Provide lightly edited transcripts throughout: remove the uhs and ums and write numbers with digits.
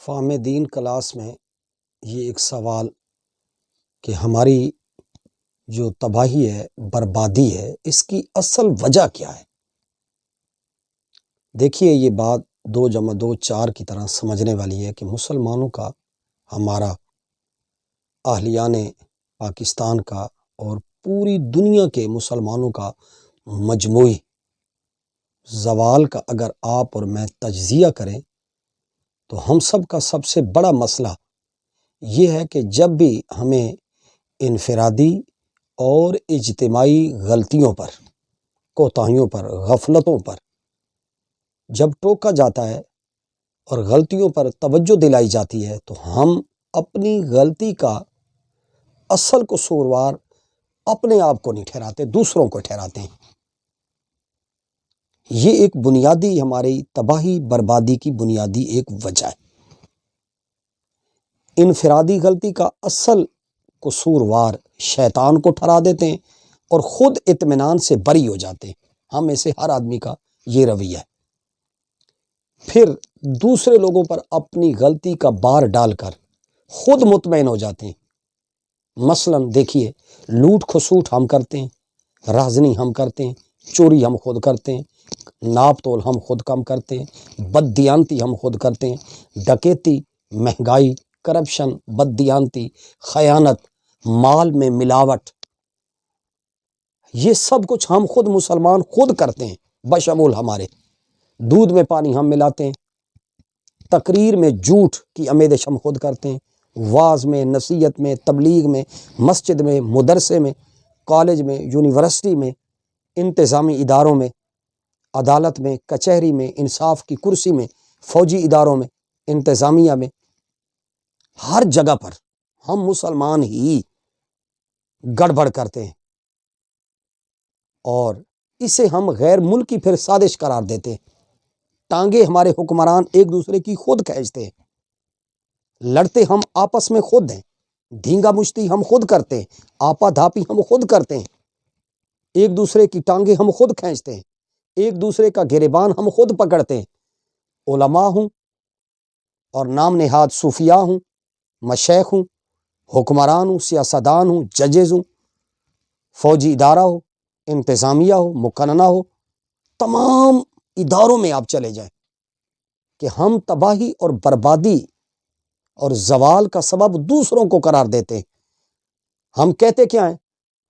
فہم دین کلاس میں یہ ایک سوال کہ ہماری جو تباہی ہے، بربادی ہے، اس کی اصل وجہ کیا ہے؟ دیکھیے، یہ بات 2+2=4 کی طرح سمجھنے والی ہے کہ مسلمانوں کا، ہمارا اہلیان پاکستان کا اور پوری دنیا کے مسلمانوں کا مجموعی زوال کا اگر آپ اور میں تجزیہ کریں تو ہم سب کا سب سے بڑا مسئلہ یہ ہے کہ جب بھی ہمیں انفرادی اور اجتماعی غلطیوں پر، کوتاہیوں پر، غفلتوں پر جب ٹوکا جاتا ہے اور غلطیوں پر توجہ دلائی جاتی ہے تو ہم اپنی غلطی کا اصل قصوروار اپنے آپ کو نہیں ٹھہراتے، دوسروں کو ٹھہراتے ہیں۔ یہ ایک بنیادی ہماری تباہی بربادی کی بنیادی ایک وجہ ہے۔ انفرادی غلطی کا اصل قصوروار شیطان کو ٹھہرا دیتے ہیں اور خود اطمینان سے بری ہو جاتے ہیں۔ ہم میں سے ہر آدمی کا یہ رویہ ہے۔ پھر دوسرے لوگوں پر اپنی غلطی کا بار ڈال کر خود مطمئن ہو جاتے ہیں۔ مثلا دیکھیے، لوٹ کھسوٹ ہم کرتے ہیں، رازنی ہم کرتے ہیں، چوری ہم خود کرتے ہیں، ناپ تول ہم خود کم کرتے ہیں، بددیانتی ہم خود کرتے ہیں، ڈکیتی، مہنگائی، کرپشن، بددیانتی، خیانت، مال میں ملاوٹ، یہ سب کچھ ہم خود مسلمان خود کرتے ہیں، بشمول ہمارے۔ دودھ میں پانی ہم ملاتے ہیں، تقریر میں جھوٹ کی آمیزش ہم خود کرتے ہیں، وعظ میں، نصیحت میں، تبلیغ میں، مسجد میں، مدرسے میں، کالج میں، یونیورسٹی میں، انتظامی اداروں میں، عدالت میں، کچہری میں، انصاف کی کرسی میں، فوجی اداروں میں، انتظامیہ میں، ہر جگہ پر ہم مسلمان ہی گڑبڑ کرتے ہیں اور اسے ہم غیر ملکی پھر سازش قرار دیتے ہیں۔ ٹانگے ہمارے حکمران ایک دوسرے کی خود کھینچتے ہیں، لڑتے ہم آپس میں خود ہیں، دھینگا مشتی ہم خود کرتے ہیں، آپا دھاپی ہم خود کرتے ہیں، ایک دوسرے کی ٹانگیں ہم خود کھینچتے ہیں، ایک دوسرے کا گریبان ہم خود پکڑتے ہیں۔ علماء ہوں اور نام نہاد صوفیاء ہوں، مشائخ ہوں، حکمران ہوں، سیاستدان ہوں، ججز ہوں، فوجی ادارہ ہو، انتظامیہ ہو، مقننہ ہو، تمام اداروں میں آپ چلے جائیں کہ ہم تباہی اور بربادی اور زوال کا سبب دوسروں کو قرار دیتے ہیں۔ ہم کہتے کیا ہیں؟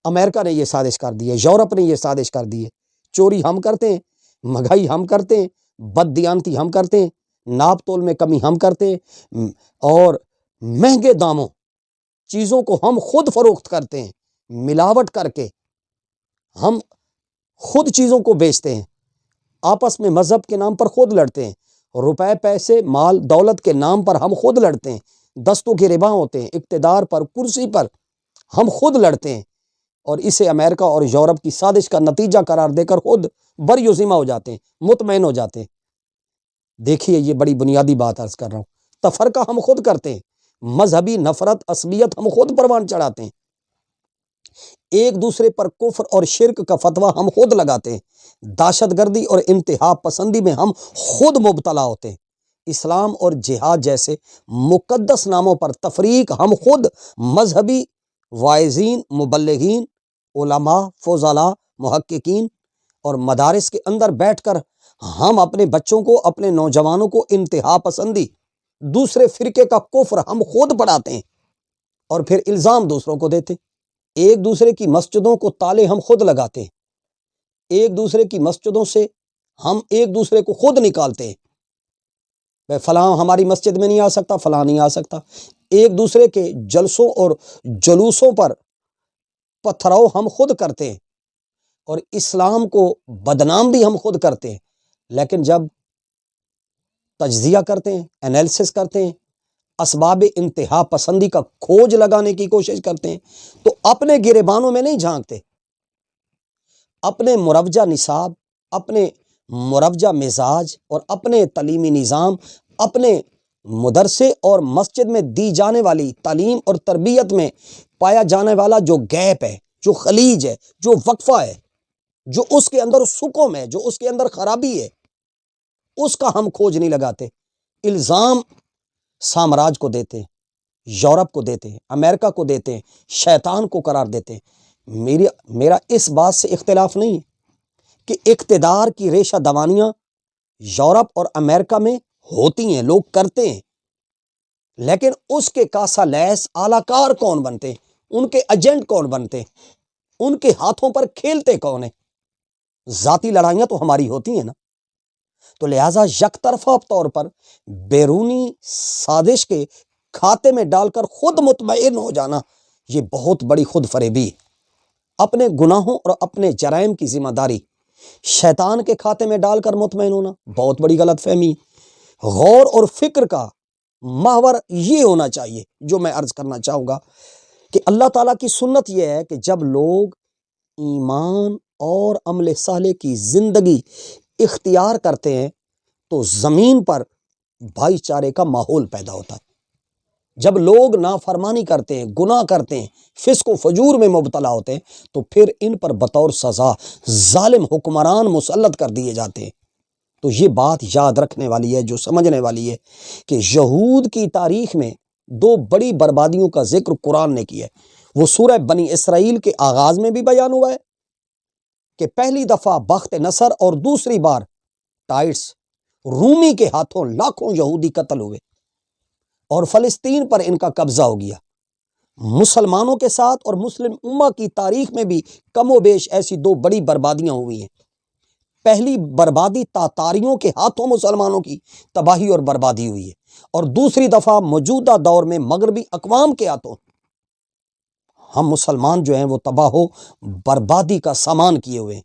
امریکہ نے یہ سازش کر دی ہے، یورپ نے یہ سازش کر دی ہے۔ چوری ہم کرتے ہیں، مہنگائی ہم کرتے ہیں، بددیانتی ہم کرتے ہیں، ناپ تول میں کمی ہم کرتے ہیں، اور مہنگے داموں چیزوں کو ہم خود فروخت کرتے ہیں، ملاوٹ کر کے ہم خود چیزوں کو بیچتے ہیں، آپس میں مذہب کے نام پر خود لڑتے ہیں، روپے پیسے مال دولت کے نام پر ہم خود لڑتے ہیں، دستوں کے ربا ہوتے ہیں، اقتدار پر، کرسی پر ہم خود لڑتے ہیں، اور اسے امریکہ اور یورپ کی سازش کا نتیجہ قرار دے کر خود بری و ذمہ ہو جاتے ہیں، مطمئن ہو جاتے ہیں۔ دیکھیے، یہ بڑی بنیادی بات عرض کر رہا ہوں۔ تفرقہ ہم خود کرتے ہیں، مذہبی نفرت عصبیت ہم خود پروان چڑھاتے ہیں، ایک دوسرے پر کفر اور شرک کا فتویٰ ہم خود لگاتے ہیں، دہشت گردی اور انتہا پسندی میں ہم خود مبتلا ہوتے ہیں، اسلام اور جہاد جیسے مقدس ناموں پر تفریق ہم خود مذہبی واعظین، مبلغین، علماء، فضلاء، محققین اور مدارس کے اندر بیٹھ کر ہم اپنے بچوں کو، اپنے نوجوانوں کو انتہا پسندی، دوسرے فرقے کا کفر ہم خود پڑھاتے ہیں اور پھر الزام دوسروں کو دیتے ہیں۔ ایک دوسرے کی مسجدوں کو تالے ہم خود لگاتے ہیں، ایک دوسرے کی مسجدوں سے ہم ایک دوسرے کو خود نکالتے ہیں، فلاں ہماری مسجد میں نہیں آ سکتا، فلاں نہیں آ سکتا۔ ایک دوسرے کے جلسوں اور جلوسوں پر پتھراؤ ہم خود کرتے ہیں اور اسلام کو بدنام بھی ہم خود کرتے ہیں۔ لیکن جب تجزیہ کرتے ہیں، انالیسس کرتے ہیں، اسباب انتہا پسندی کا کھوج لگانے کی کوشش کرتے ہیں تو اپنے گریبانوں میں نہیں جھانکتے، اپنے مروجہ نصاب، اپنے مروجہ مزاج اور اپنے تعلیمی نظام، اپنے مدرسے اور مسجد میں دی جانے والی تعلیم اور تربیت میں پایا جانے والا جو گیپ ہے، جو خلیج ہے، جو وقفہ ہے، جو اس کے اندر سکم ہے، جو اس کے اندر خرابی ہے، اس کا ہم کھوج نہیں لگاتے۔ الزام سامراج کو دیتے ہیں، یورپ کو دیتے ہیں، امریکہ کو دیتے ہیں، شیطان کو قرار دیتے ہیں۔ میرا اس بات سے اختلاف نہیں ہے کہ اقتدار کی ریشہ دوانیاں یورپ اور امریکہ میں ہوتی ہیں، لوگ کرتے ہیں، لیکن اس کے کاسا لیس اعلی کار کون بنتے ہیں، ان کے ایجنٹ کون بنتے ہیں، ان کے ہاتھوں پر کھیلتے کون ہیں؟ ذاتی لڑائیاں تو ہماری ہوتی ہیں نا۔ تو لہٰذا یک طرفہ طور پر بیرونی سازش کے کھاتے میں ڈال کر خود مطمئن ہو جانا، یہ بہت بڑی خود فریبی ہے۔ اپنے گناہوں اور اپنے جرائم کی ذمہ داری شیطان کے کھاتے میں ڈال کر مطمئن ہونا بہت بڑی غلط فہمی۔ غور اور فکر کا محور یہ ہونا چاہیے، جو میں عرض کرنا چاہوں گا کہ اللہ تعالیٰ کی سنت یہ ہے کہ جب لوگ ایمان اور عمل صالح کی زندگی اختیار کرتے ہیں تو زمین پر بھائی چارے کا ماحول پیدا ہوتا ہے۔ جب لوگ نافرمانی کرتے ہیں، گناہ کرتے ہیں، فسق و فجور میں مبتلا ہوتے ہیں، تو پھر ان پر بطور سزا ظالم حکمران مسلط کر دیے جاتے ہیں۔ تو یہ بات یاد رکھنے والی ہے، جو سمجھنے والی ہے کہ یہود کی تاریخ میں دو بڑی بربادیوں کا ذکر قرآن نے کیا ہے۔ وہ سورہ بنی اسرائیل کے آغاز میں بھی بیان ہوا ہے کہ پہلی دفعہ بخت نصر اور دوسری بار ٹائٹس رومی کے ہاتھوں لاکھوں یہودی قتل ہوئے اور فلسطین پر ان کا قبضہ ہو گیا۔ مسلمانوں کے ساتھ اور مسلم امہ کی تاریخ میں بھی کم و بیش ایسی دو بڑی بربادیاں ہوئی ہیں۔ پہلی بربادی تاتاریوں کے ہاتھوں مسلمانوں کی تباہی اور بربادی ہوئی ہے، اور دوسری دفعہ موجودہ دور میں مغربی اقوام کے ہاتھوں ہم مسلمان جو ہیں وہ تباہ و بربادی کا سامان کیے ہوئے ہیں۔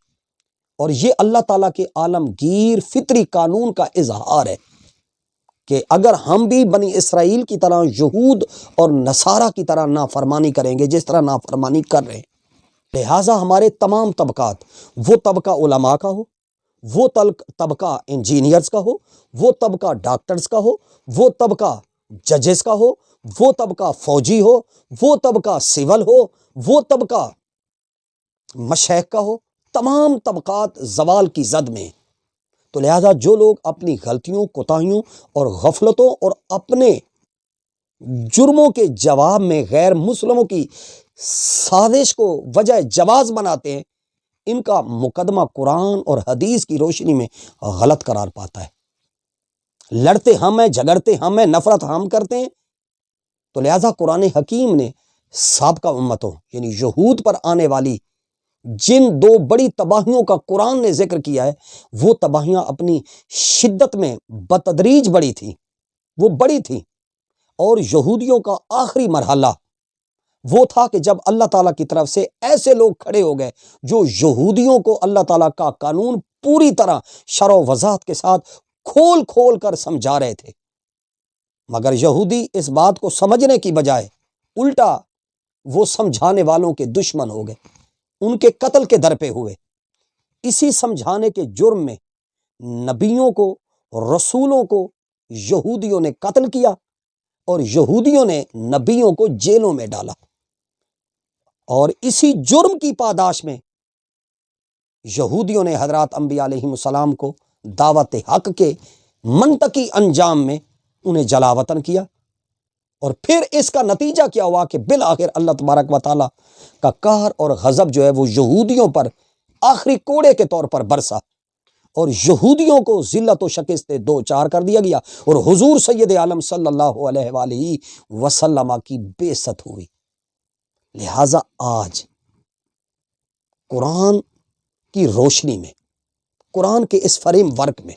اور یہ اللہ تعالیٰ کے عالمگیر فطری قانون کا اظہار ہے کہ اگر ہم بھی بنی اسرائیل کی طرح یہود اور نصارہ کی طرح نافرمانی کریں گے جس طرح نافرمانی کر رہے ہیں، لہٰذا ہمارے تمام طبقات، وہ طبقہ علماء کا ہو، وہ طبقہ انجینئرز کا ہو، وہ طبقہ ڈاکٹرز کا ہو، وہ طبقہ ججز کا ہو، وہ طبقہ فوجی ہو، وہ طبقہ سول ہو، وہ طبقہ مشائخ کا ہو، تمام طبقات زوال کی زد میں۔ تو لہٰذا جو لوگ اپنی غلطیوں، کوتاہیوں اور غفلتوں اور اپنے جرموں کے جواب میں غیر مسلموں کی سازش کو وجہ جواز بناتے ہیں، ان کا مقدمہ قرآن اور حدیث کی روشنی میں غلط قرار پاتا ہے۔ لڑتے ہم ہیں، جھگڑتے ہم ہیں، نفرت ہم کرتے ہیں۔ تو لہٰذا قرآن حکیم نے سابقہ امتوں یعنی یہود پر آنے والی جن دو بڑی تباہیوں کا قرآن نے ذکر کیا ہے، وہ تباہیاں اپنی شدت میں بتدریج بڑی تھیں، وہ بڑی تھیں۔ اور یہودیوں کا آخری مرحلہ وہ تھا کہ جب اللہ تعالیٰ کی طرف سے ایسے لوگ کھڑے ہو گئے جو یہودیوں کو اللہ تعالیٰ کا قانون پوری طرح شرح و وضاحت کے ساتھ کھول کھول کر سمجھا رہے تھے، مگر یہودی اس بات کو سمجھنے کی بجائے الٹا وہ سمجھانے والوں کے دشمن ہو گئے، ان کے قتل کے در پہ ہوئے۔ اسی سمجھانے کے جرم میں نبیوں کو، رسولوں کو یہودیوں نے قتل کیا اور یہودیوں نے نبیوں کو جیلوں میں ڈالا، اور اسی جرم کی پاداش میں یہودیوں نے حضرات انبیاء علیہ السلام کو دعوت حق کے منطقی انجام میں انہیں جلا وطن کیا۔ اور پھر اس کا نتیجہ کیا ہوا کہ بالآخر اللہ تبارک و تعالیٰ کا قہر اور غضب جو ہے وہ یہودیوں پر آخری کوڑے کے طور پر برسا، اور یہودیوں کو ذلت و شکست دو چار کر دیا گیا، اور حضور سید عالم صلی اللہ علیہ وآلہ وسلم کی بعثت ہوئی۔ لہٰذا آج قرآن کی روشنی میں، قرآن کے اس فریم ورک میں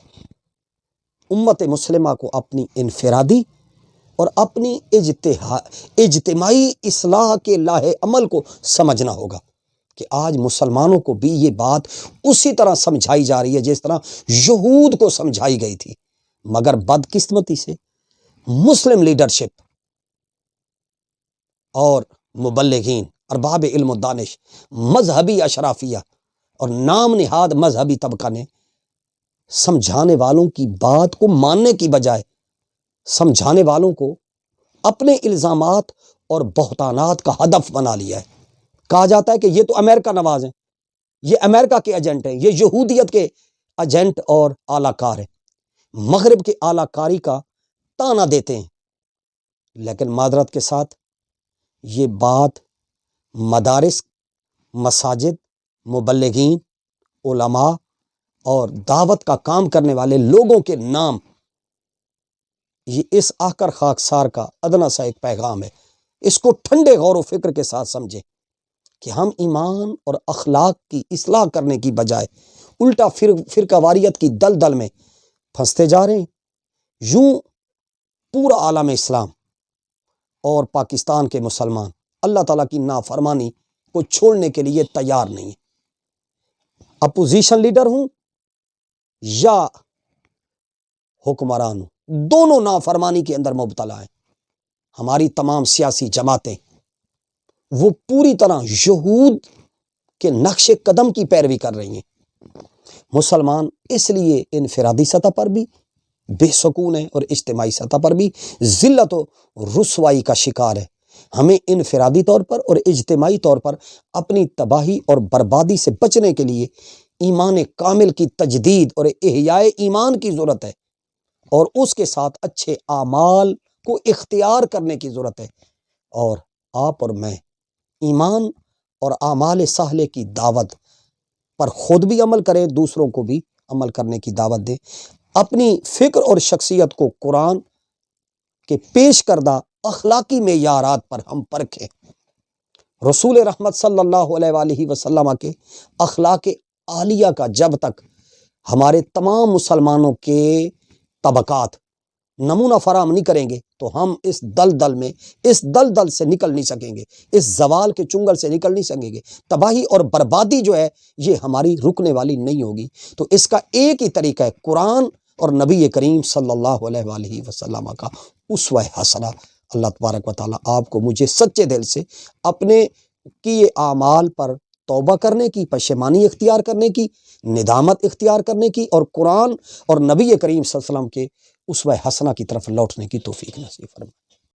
امت مسلمہ کو اپنی انفرادی اور اپنی اجتماعی اصلاح کے لاہ عمل کو سمجھنا ہوگا کہ آج مسلمانوں کو بھی یہ بات اسی طرح سمجھائی جا رہی ہے جس طرح یہود کو سمجھائی گئی تھی، مگر بدقسمتی سے مسلم لیڈرشپ اور مبلغین، ارباب علم و دانش، مذہبی اشرافیہ اور نام نہاد مذہبی طبقہ نے سمجھانے والوں کی بات کو ماننے کی بجائے سمجھانے والوں کو اپنے الزامات اور بہتانات کا ہدف بنا لیا ہے۔ کہا جاتا ہے کہ یہ تو امریکہ نواز ہیں، یہ امریکہ کے ایجنٹ ہیں، یہ یہودیت کے ایجنٹ اور اعلی کار ہیں، مغرب کے اعلی کاری کا تانا دیتے ہیں لیکن معذرت کے ساتھ یہ بات مدارس، مساجد، مبلغین، علماء اور دعوت کا کام کرنے والے لوگوں کے نام، یہ اس آخر خاکسار کا ادنا سا ایک پیغام ہے۔ اس کو ٹھنڈے غور و فکر کے ساتھ سمجھیں کہ ہم ایمان اور اخلاق کی اصلاح کرنے کی بجائے الٹا فرقہ واریت کی دلدل میں پھنستے جا رہے ہیں۔ یوں پورا عالم اسلام اور پاکستان کے مسلمان اللہ تعالیٰ کی نافرمانی کو چھوڑنے کے لیے تیار نہیں ہے۔ اپوزیشن لیڈر ہوں یا حکمران ہوں، دونوں نافرمانی کے اندر مبتلا ہیں۔ ہماری تمام سیاسی جماعتیں وہ پوری طرح یہود کے نقش قدم کی پیروی کر رہی ہیں۔ مسلمان اس لیے انفرادی سطح پر بھی بے سکون ہے اور اجتماعی سطح پر بھی ذلت و رسوائی کا شکار ہے۔ ہمیں انفرادی طور پر اور اجتماعی طور پر اپنی تباہی اور بربادی سے بچنے کے لیے ایمان کامل کی تجدید اور احیاء ایمان کی ضرورت ہے، اور اس کے ساتھ اچھے اعمال کو اختیار کرنے کی ضرورت ہے۔ اور آپ اور میں ایمان اور اعمال صالحہ کی دعوت پر خود بھی عمل کریں، دوسروں کو بھی عمل کرنے کی دعوت دیں۔ اپنی فکر اور شخصیت کو قرآن کے پیش کردہ اخلاقی معیارات پر ہم پرکھیں۔ رسول رحمت صلی اللہ علیہ وآلہ وسلم کے اخلاق عالیہ کا جب تک ہمارے تمام مسلمانوں کے طبقات نمونہ فراہم نہیں کریں گے تو ہم اس دلدل سے نکل نہیں سکیں گے، اس زوال کے چنگل سے نکل نہیں سکیں گے۔ تباہی اور بربادی جو ہے یہ ہماری رکنے والی نہیں ہوگی۔ تو اس کا ایک ہی طریقہ ہے قرآن اور نبی کریم صلی اللہ علیہ وآلہ وسلم کا اسوہ حسنہ۔ اللہ تبارک و تعالیٰ آپ کو مجھے سچے دل سے اپنے کیے اعمال پر توبہ کرنے کی، پشیمانی اختیار کرنے کی، ندامت اختیار کرنے کی، اور قرآن اور نبی کریم صلی اللہ علیہ وسلم کے اسوہ حسنہ کی طرف لوٹنے کی توفیق نصیب فرمائے۔